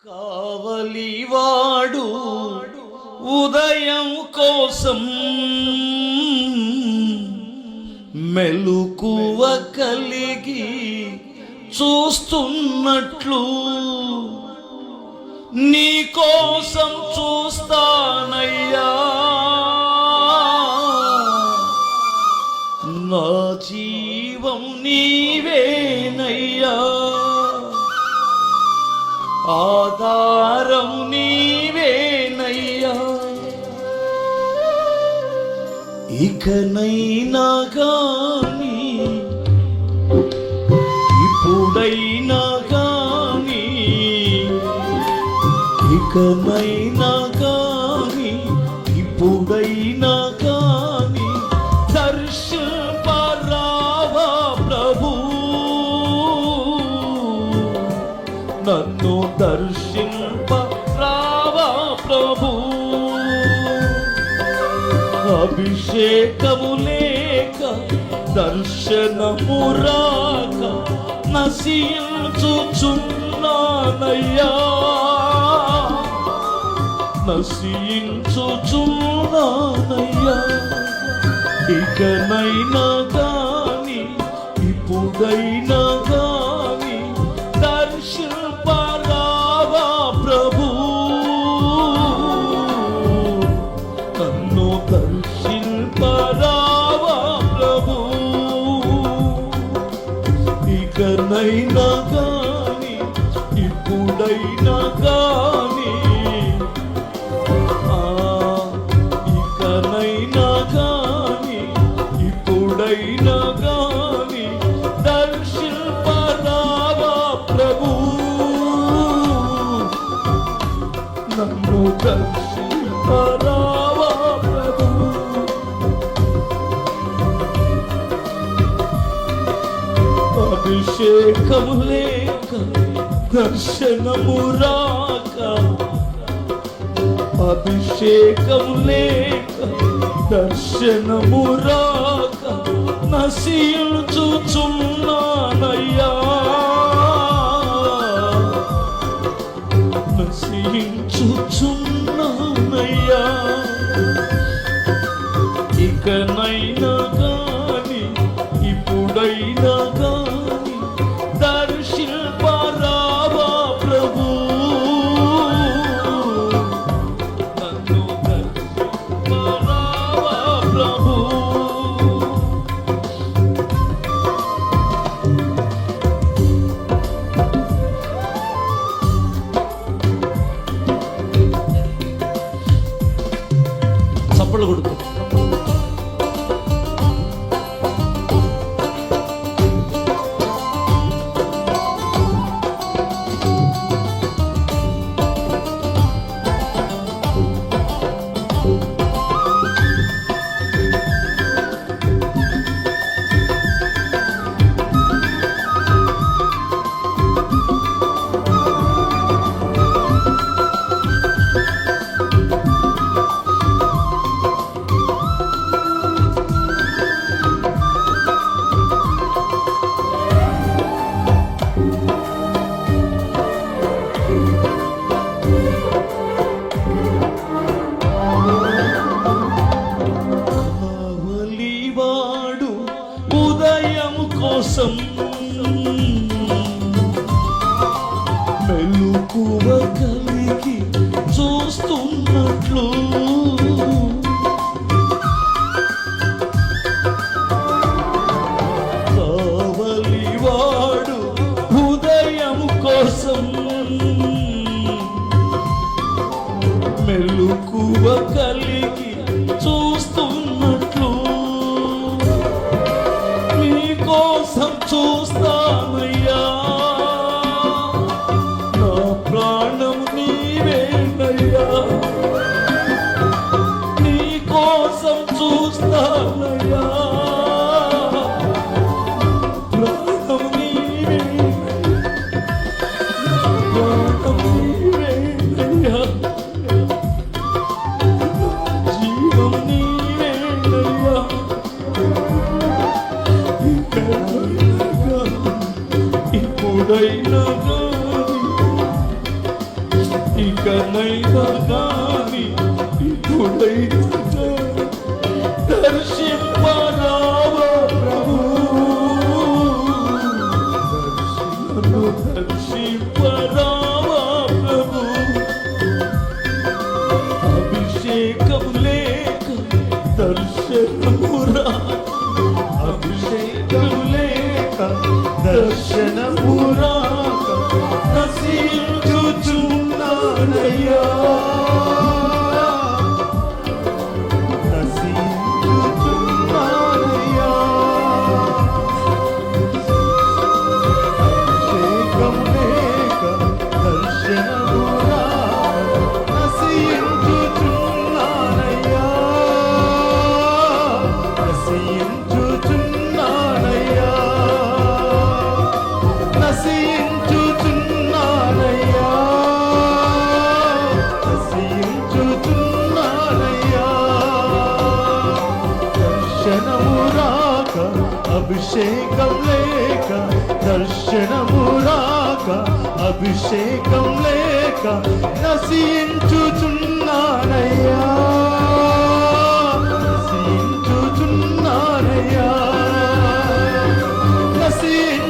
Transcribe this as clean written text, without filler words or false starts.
కావలివాడు ఉదయం కోసం మెలకువ కలిగి చూస్తున్నట్లు నీ కోసం చూస్తానయ్యా. నా జీవం నీవేనయ్యా, ఆధారం నీవేనయ్యా. ఇకనైనా గాని ఇప్పుడైనా గాని, ఇకనైనా గాని ఇప్పుడైనా గాని దర్శింపరావా ప్రభు, నన్ను దర్శింపరావా ప్రభు. అభిషేకము లేక దర్శనము రాక నశించుచున్నానయ్యా, నశించుచున్నానయ్యా. ఇకనైనా గాని ఇప్పుడైనా గాని దర్శింపరావా ప్రభు, నన్ను దర్శింపరావా ప్రభు. ఇకనైనా గాని ఇప్పుడైనా గాని, ఇకనైనా గాని ఇప్పుడైనా గాని దర్శింపరావా ప్రభు, నన్ను దర్శింపరావా ప్రభు. అభిషేకము లేక దర్శనము రాక, అభిషేకము లేక దర్శనము రాక నశించుచున్నానయ్యా, నశించుచున్నానయ్యా. ఇకనైనా గాని ఇప్పుడైనా గాని దర్శింపరావా ప్రభు, నన్ను దర్శింపరావా ప్రభు. చప్పట్లు కొడుకు. కావలివాడు ఉదయం కోసం మెలకువ కలిగి చూస్తున్నట్లు కావలివాడు ఉదయం కోసం మెలకువ కలిగి చూస్తున్నట్లు నీ కోసం చూస్తానయ్యా. నా ప్రాణం నీవేనయ్యా, నీ కోసం చూస్తానయ్యా. ప్రాణం నీవేనయ్యా, ప్రాణం నీవేనయ్యా. ఇకనైనా గాని ఇప్పుడైతే దర్శింపరావా ప్రభు, దర్శింపరావా ప్రభు. అభిషేకం లేక దర్శనమురా, అభిషేకం లేక దర్శనమురా, నశించుచున్నానయ్యా, నశించుచున్నానయ్యా. అభిషేకం లేక దర్శనమురా, నశించుచున్నానయ్యా, నశించుచున్నానయ్యా, నశించుచున్నానయ్యా, నశించుచున్నానయ్యా. దర్శనము రాక అభిషేకం లేక, దర్శనము రాక అభిషేకం లేక నశించుచున్నానయ్యా, నశించుచున్నానయ్యా, నశించుచున్నానయ్యా.